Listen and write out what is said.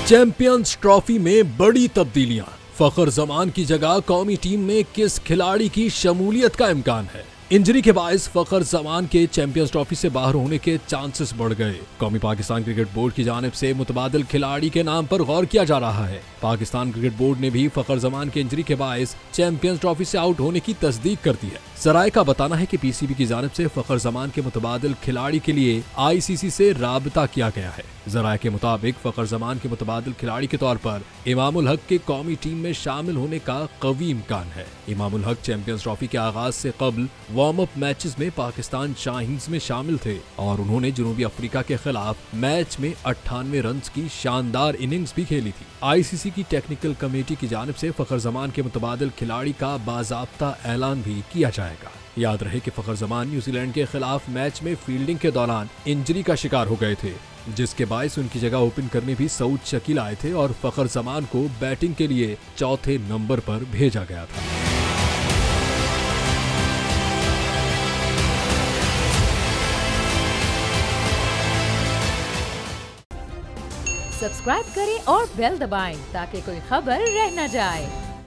Champions trophy में बड़ी तब्दीलियां। फखर जमान की जगह कौमी टीम में किस खिलाड़ी की शमूलियत का इम्कान है? इंजरी के बायस फखर जमान के चैंपियंस ट्रॉफी से बाहर होने के चांसेस बढ़ गए। कौमी पाकिस्तान क्रिकेट बोर्ड की जानिब से मुतबादिल खिलाड़ी के नाम पर गौर किया जा रहा है। पाकिस्तान क्रिकेट बोर्ड ने भी फखर जमान के इंजरी के बायस चैंपियंस ट्रॉफी से आउट होने की तस्दीक कर दी है। जराये का बताना है कि पीसीबी की जानिब से फखर जमान के मुतबादिल खिलाड़ी के लिए आईसीसी से राबता किया गया है। जराये के मुताबिक फखर जमान के मुतबादिल खिलाड़ी के तौर पर इमामुल हक के कौमी टीम में शामिल होने का कवी इम्कान है। इमामुल हक चैंपियंस ट्रॉफी के आगाज से कबल वार्म अप मैचेस में पाकिस्तान शाहीन्स में शामिल थे और उन्होंने जनूबी अफ्रीका के खिलाफ मैच में 98 रन की शानदार इनिंग्स भी खेली थी। आईसीसी की टेक्निकल कमेटी की जानिब से फखर जमान के मुतबादिल खिलाड़ी का बाज़ाब्ता ऐलान भी किया जाएगा। याद रहे कि फखर जमान न्यूजीलैंड के खिलाफ मैच में फील्डिंग के दौरान इंजरी का शिकार हो गए थे, जिसके बायस उनकी जगह ओपन करने भी सऊद शकील आए थे और फखर जमान को बैटिंग के लिए चौथे नंबर पर भेजा गया था। सब्सक्राइब करें और बेल दबाएं ताकि कोई खबर रह न जाए।